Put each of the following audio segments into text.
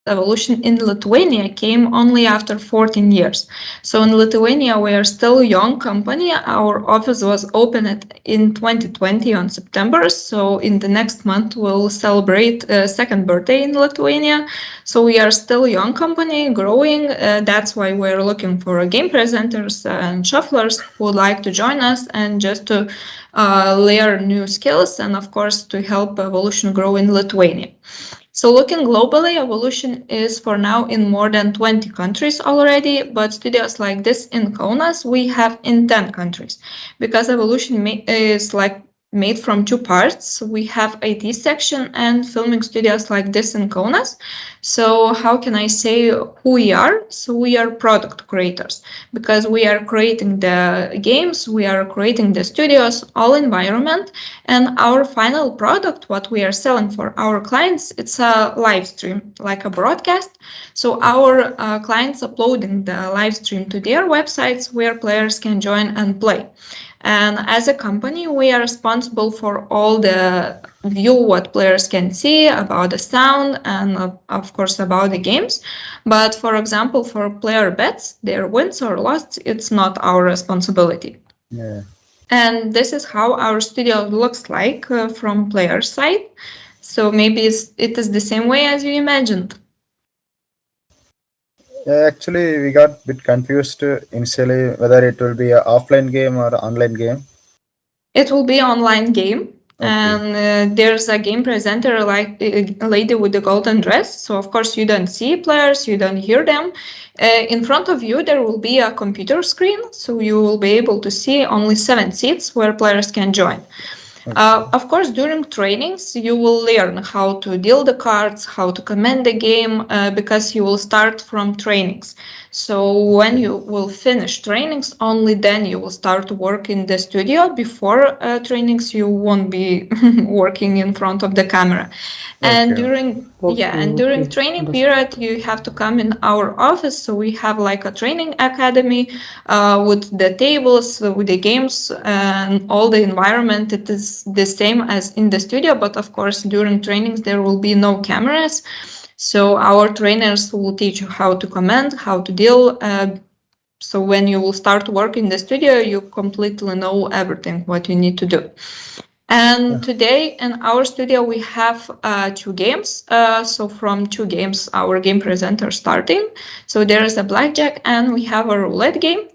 evolution in Lithuania came only after 14 years. So in Lithuania, we are still a young company. Our office was opened in 2020 on September. So in the next month, we'll celebrate a second birthday in Lithuania. So we are still a young company, growing. That's why we're looking for game presenters and shufflers who would like to join us and just to learn new skills and, of course, to help Evolution grow in Lithuania. So looking globally, Evolution is for now in more than 20 countries already, but studios like this in Kaunas we have in 10 countries, because Evolution is made from two parts. We have IT section and filming studios like this in Kaunas. So how can I say who we are? So we are product creators, because we are creating the games, we are creating the studios, all environment, and our final product, what we are selling for our clients, it's a live stream, like a broadcast. So our clients uploading the live stream to their websites where players can join and play. And as a company, we are responsible for all the view what players can see about the sound and of course about the games. But for example, for player bets, their wins or losses, it's not our responsibility. Yeah. And this is how our studio looks like from player side. So maybe it is the same way as you imagined. Yeah, actually, we got a bit confused initially whether it will be an offline game or online game. It will be an online game. Okay. And there's a game presenter like a lady with the golden dress. So of course you don't see players, you don't hear them. In front of you there will be a computer screen, so you will be able to see only 7 seats where players can join. Of course, during trainings, you will learn how to deal the cards, how to command the game, because you will start from trainings. So when you will finish trainings, only then you will start to work in the studio. Before trainings, you won't be working in front of the camera. And during training period, you have to come in our office. So we have like a training academy with the tables, with the games, and all the environment. It is the same as in the studio, but of course during trainings there will be no cameras. So our trainers will teach you how to command, how to deal. So when you will start work in the studio, you completely know everything what you need to do. And today in our studio we have 2 games. So from 2 games our game presenter starting. So there is a blackjack and we have a roulette game.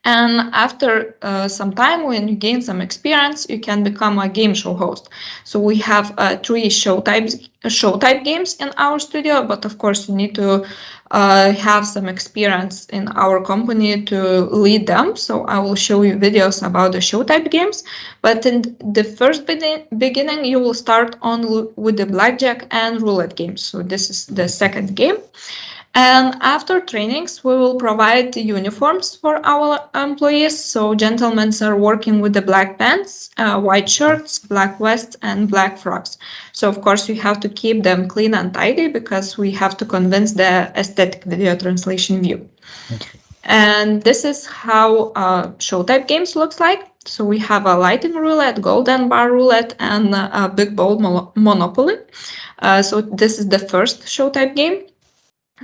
And after some time, when you gain some experience, you can become a game show host. So we have 3 show type games in our studio, but of course you need to have some experience in our company to lead them. So I will show you videos about the show type games. But in the first beginning, you will start on with the blackjack and roulette games. So this is the second game. And after trainings, we will provide uniforms for our employees. So gentlemen are working with the black pants, white shirts, black vests, and black frocks. So of course, you have to keep them clean and tidy because we have to convince the aesthetic video translation view. Okay. And this is how show type games looks like. So we have a lighting roulette, golden bar roulette, and a big ball monopoly. So this is the first show type game.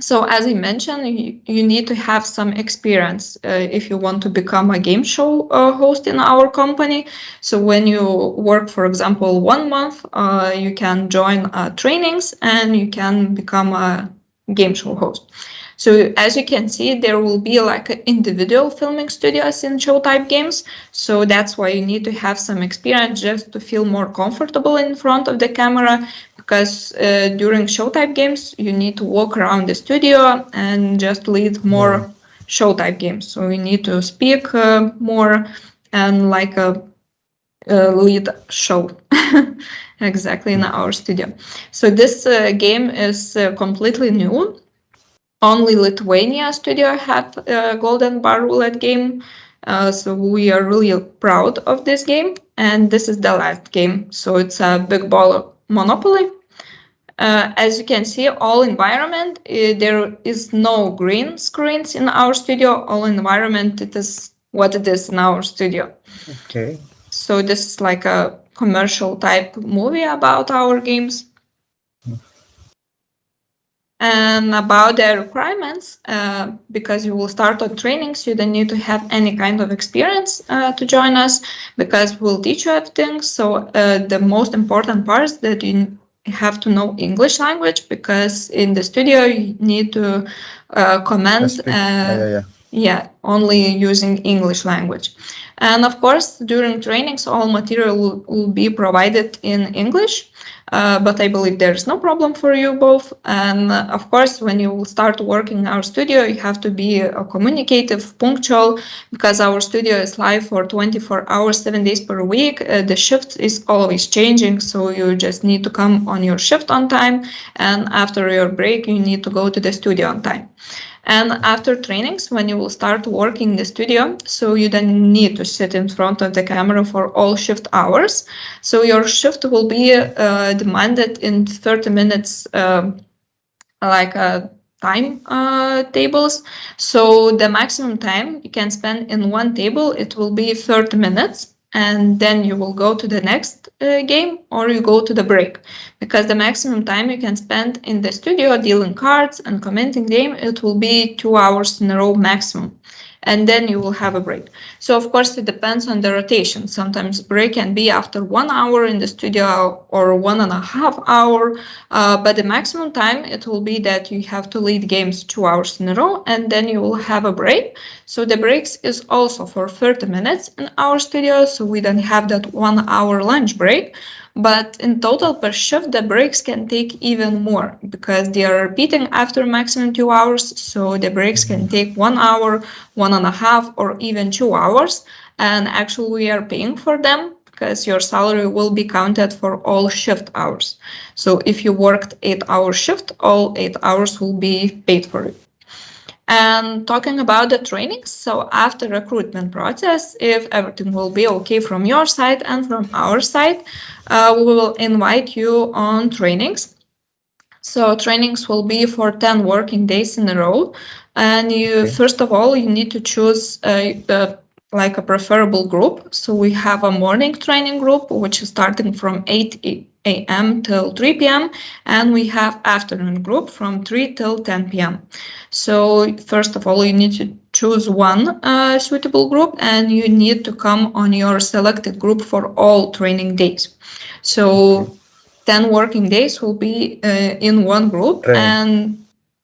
So as I mentioned, you need to have some experience if you want to become a game show host in our company. So when you work, for example, 1 month, you can join trainings and you can become a game show host. So as you can see, there will be like individual filming studios in show type games. So that's why you need to have some experience just to feel more comfortable in front of the camera. Because during show type games, you need to walk around the studio and just lead more show type games. So you need to speak more and like a lead show exactly in our studio. So this game is completely new. Only Lithuania studio have a golden bar roulette game. So we are really proud of this game. And this is the last game. So it's a big ball monopoly. As you can see, all environment, there is no green screens in our studio. All environment, it is what it is in our studio. Okay. So this is like a commercial type movie about our games. And about the requirements, because you will start on trainings, you don't need to have any kind of experience to join us, because we'll teach you everything. So the most important part is that you have to know English language, because in the studio you need to comment only using English language. And of course, during trainings, all material will be provided in English. But I believe there's no problem for you both. And of course, when you will start working in our studio, you have to be communicative, punctual, because our studio is live for 24 hours, 7 days per week. The shift is always changing, so you just need to come on your shift on time. And after your break, you need to go to the studio on time. And after trainings, when you will start working in the studio, so you don't need to sit in front of the camera for all shift hours. So your shift will be demanded in 30 minutes, time tables. So the maximum time you can spend in one table, it will be 30 minutes. And then you will go to the next game, or you go to the break, because the maximum time you can spend in the studio dealing cards and commenting game, it will be 2 hours in a row maximum. And then you will have a break. So of course it depends on the rotation. Sometimes break can be after 1 hour in the studio or 1.5 hours, but the maximum time it will be that you have to lead games 2 hours in a row, and then you will have a break. So the breaks is also for 30 minutes in our studio, so we don't have that 1 hour lunch break. But in total per shift, the breaks can take even more, because they are repeating after maximum 2 hours. So the breaks can take 1 hour, 1.5, or even 2 hours. And actually we are paying for them, because your salary will be counted for all shift hours. So if you worked 8-hour shift, all 8 hours will be paid for it. And talking about the trainings, so after recruitment process, if everything will be okay from your side and from our side, we will invite you on trainings. So trainings will be for 10 working days in a row. And first of all, you need to choose like a preferable group. So we have a morning training group, which is starting from 8 a.m. till 3 p.m. And we have afternoon group from 3 till 10 p.m. So first of all, you need to choose one suitable group, and you need to come on your selected group for all training days. So 10 working days will be in one group. And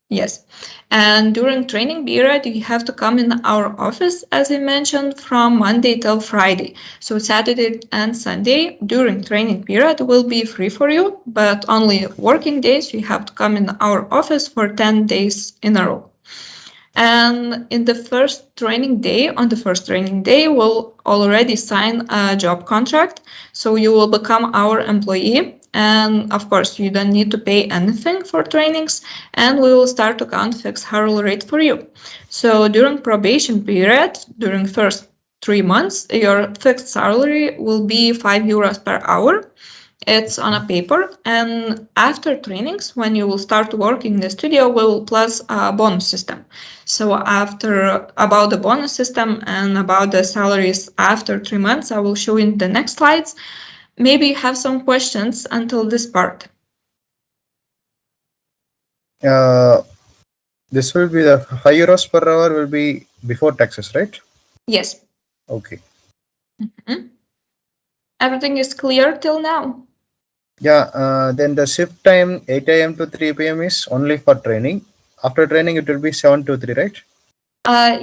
yes. And during training period, you have to come in our office, as I mentioned, from Monday till Friday. So Saturday and Sunday during training period will be free for you, but only working days you have to come in our office for 10 days in a row. And in the first training day, we'll already sign a job contract. So you will become our employee. And of course, you don't need to pay anything for trainings, and we will start to count fixed hourly rate for you. So during probation period, during first 3 months, your fixed salary will be 5 euros per hour. It's on a paper. And after trainings, when you will start working in the studio, we will plus a bonus system. So about the bonus system and about the salaries after 3 months, I will show you in the next slides. Maybe you have some questions until this part. This will be the 5 euros per hour will be before taxes, right? Yes. Okay. Everything is clear till now? Yeah, then the shift time 8 a.m. to 3 p.m. is only for training. After training, it will be 7 to 3, right?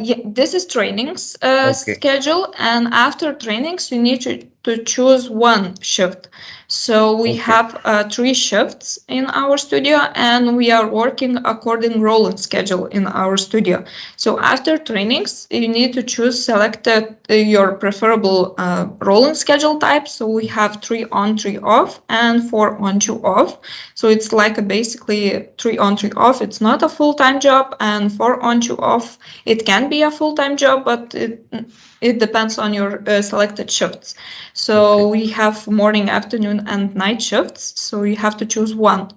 Yeah, this is trainings schedule, and after trainings, you need to choose one shift. So we have 3 shifts in our studio, and we are working according rolling schedule in our studio. So after trainings, you need to select your preferable rolling schedule type. So we have 3 on, 3 off, and 4 on, 2 off. So it's like basically 3 on, 3 off. It's not a full-time job, and 4 on, 2 off. It can be a full-time job, but it depends on your selected shifts. So we have morning, afternoon, and night shifts. So you have to choose one.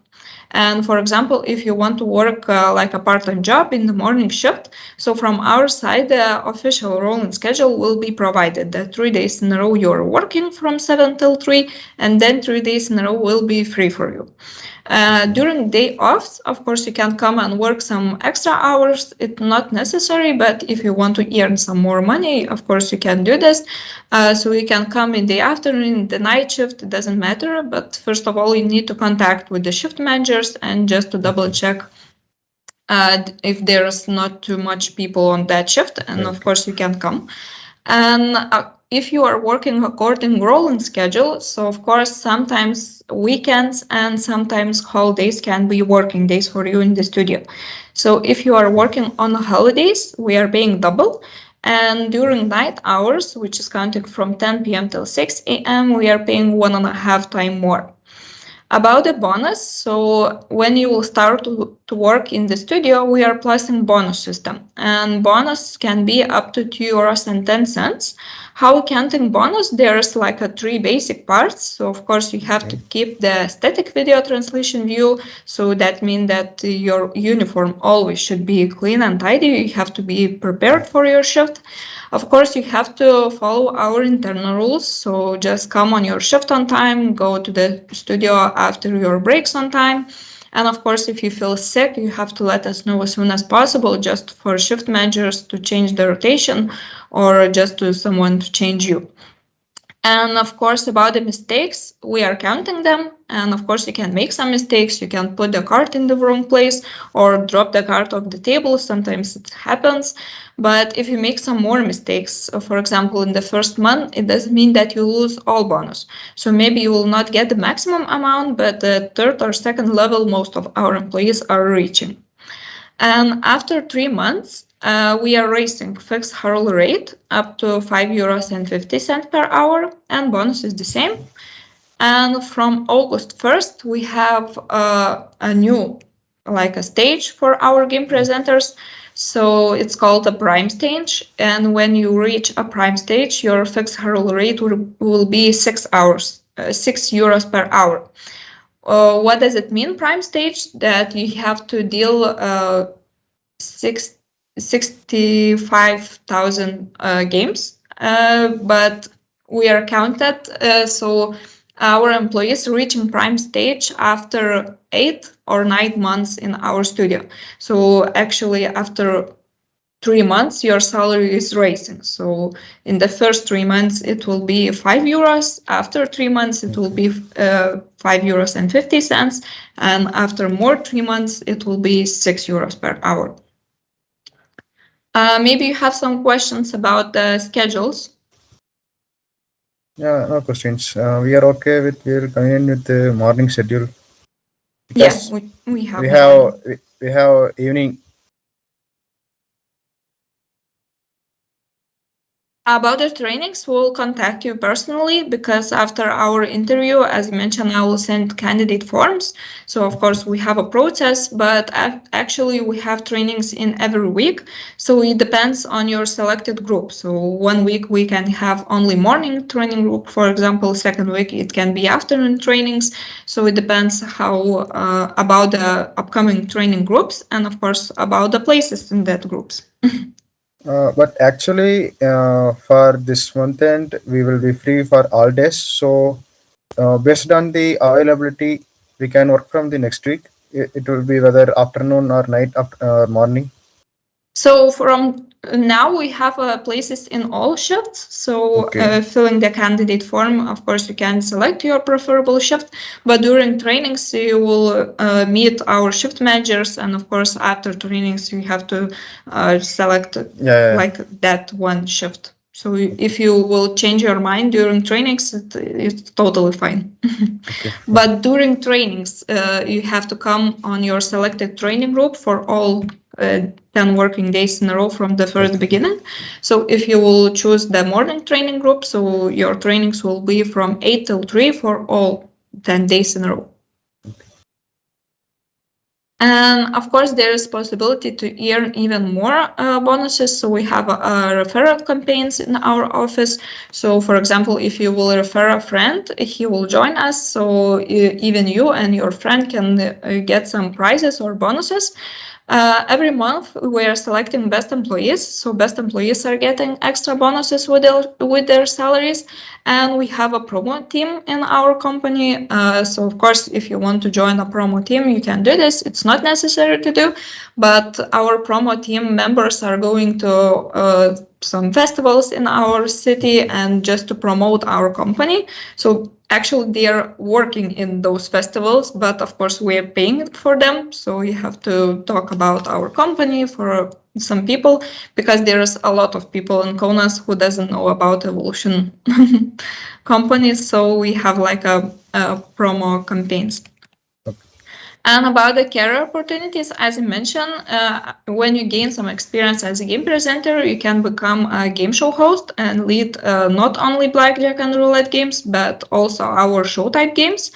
And for example, if you want to work like a part-time job in the morning shift, so from our side, the official rolling schedule will be provided. The 3 days in a row you're working from 7 till 3, and then 3 days in a row will be free for you. During day offs, of course, you can come and work some extra hours. It's not necessary, but if you want to earn some more money, of course, you can do this. So you can come in the afternoon, the night shift, it doesn't matter. But first of all, you need to contact with the shift managers and just to double check if there's not too much people on that shift, and of course you can come. And if you are working according rolling schedule, so of course sometimes weekends and sometimes holidays can be working days for you in the studio. So if you are working on holidays, we are paying double. And during night hours, which is counting from 10 p.m. till 6 a.m., we are paying 1.5 times more. About the bonus, so when you will start to work in the studio, we are placing bonus system, and bonus can be up to €2.10. How counting bonus? There's like a 3 basic parts. So of course you have to keep the static video translation view. So that means that your uniform always should be clean and tidy. You have to be prepared for your shift. Of course, you have to follow our internal rules. So just come on your shift on time, go to the studio after your breaks on time. And of course, if you feel sick, you have to let us know as soon as possible, just for shift managers to change the rotation or just to someone to change you. And of course, about the mistakes, we are counting them. And of course, you can make some mistakes. You can put the card in the wrong place or drop the card off the table. Sometimes it happens. But if you make some more mistakes, for example, in the first month, it doesn't mean that you lose all bonus. So maybe you will not get the maximum amount, but the third or second level, most of our employees are reaching. And after 3 months, we are raising fixed hourly rate up to €5.50 per hour, and bonus is the same. And from August 1st, we have a new, like a stage for our game presenters. So it's called a prime stage. And when you reach a prime stage, your fixed hourly rate will be €6 per hour. What does it mean, prime stage? That you have to deal 65,000 games, but we are counted. So our employees reaching prime stage after 8 or 9 months in our studio. So actually, after 3 months, your salary is rising. So in the first 3 months, it will be €5. After 3 months, it will be €5.50. And after more 3 months, it will be €6 per hour. Maybe you have some questions about the schedules. Yeah, no questions. We are okay with, we're convenient with the morning schedule. Yes, yeah, we have evening. About the trainings, we'll contact you personally, because after our interview, as mentioned, I will send candidate forms. So of course we have a process, but actually we have trainings in every week. So it depends on your selected group. So 1 week we can have only morning training group, for example. Second week it can be afternoon trainings. So it depends how about the upcoming training groups, and of course about the places in that groups. But actually, for this month end, we will be free for all days. So, based on the availability, we can work from the next week. It will be whether afternoon or night or morning. So from now we have places in all shifts. So filling the candidate form, of course, you can select your preferable shift. But during trainings, you will meet our shift managers, and of course, after trainings, you have to select like that one shift. So if you will change your mind during trainings, it's totally fine. But during trainings, you have to come on your selected training group for all 10 working days in a row from the first beginning. So if you will choose the morning training group, so your trainings will be from 8 till 3 for all 10 days in a row. And of course, there is possibility to earn even more bonuses. So we have referral campaigns in our office. So for example, if you will refer a friend, he will join us. So even you and your friend can get some prizes or bonuses. Every month we are selecting best employees. So best employees are getting extra bonuses with their salaries. And we have a promo team in our company. So of course, if you want to join a promo team, you can do this. It's not necessary to do, but our promo team members are going to some festivals in our city and just to promote our company. So actually they are working in those festivals, but of course we are paying for them. So we have to talk about our company for some people, because there's a lot of people in Kaunas who doesn't know about Evolution companies. So we have like a promo campaigns. And about the career opportunities, as I mentioned, when you gain some experience as a game presenter, you can become a game show host and lead not only blackjack and roulette games, but also our show type games.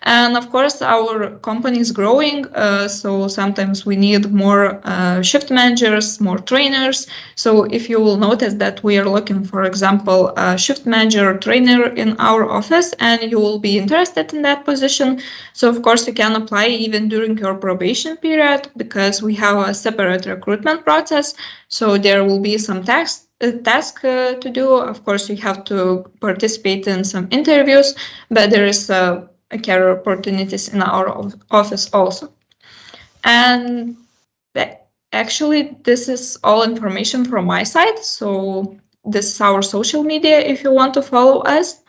And of course, our company is growing, so sometimes we need more shift managers, more trainers. So if you will notice that we are looking, for example, a shift manager or trainer in our office, and you will be interested in that position, so of course you can apply even during your probation period, because we have a separate recruitment process. So there will be some task to do. Of course, you have to participate in some interviews, but there is career opportunities in our office also. And actually, this is all information from my side. So this is our social media if you want to follow us.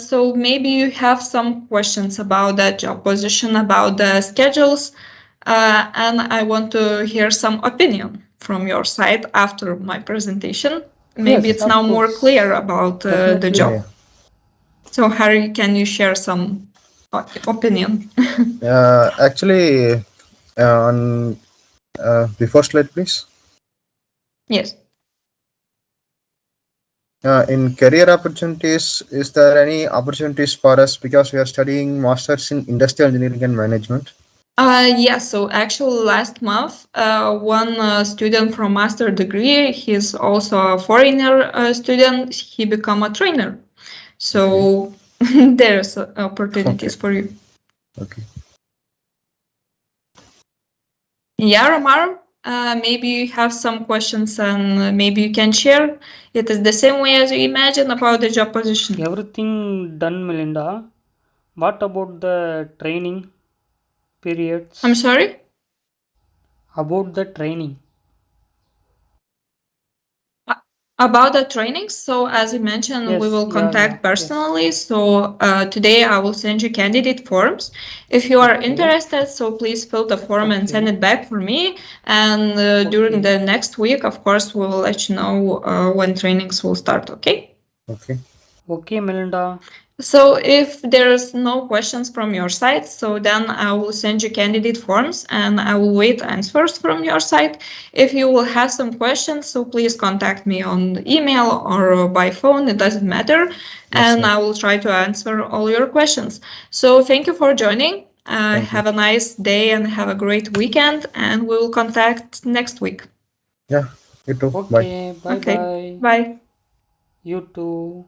So maybe you have some questions about that job position, about the schedules, and I want to hear some opinion from your side after my presentation. Maybe Yes, it's of now more course. clear about the Definitely. job. Yeah. So Harry, can you share some opinion? Actually, on before slide, please. Yes. In career opportunities, is there any opportunities for us because we are studying masters in industrial engineering and management? Yeah, so actually last month, one student from master degree, he's also a foreigner student, he become a trainer. So there's opportunities for you. Okay. Yeah, Ramar, maybe you have some questions and maybe you can share. It is the same way as you imagine about the job position. Everything done, Melinda. What about the training periods? I'm sorry? About the training. About the trainings, so as I mentioned, we Yes, will yeah, contact yes. personally. So today I will send you candidate forms. If you are Okay. interested, so please fill the form and send Okay. it back for me. And during Okay. the next week, of course, we will let you know when trainings will start. Okay. Okay. Okay, Melinda. So if there's no questions from your side, so then I will send you candidate forms and I will wait answers from your side. If you will have some questions, so please contact me on email or by phone, it doesn't matter. And sir. I will try to answer all your questions. So thank you for joining. Thank you. Have a nice day and have a great weekend, and we will contact next week. Yeah, you too. Bye. Okay, bye Okay, bye. bye. You too.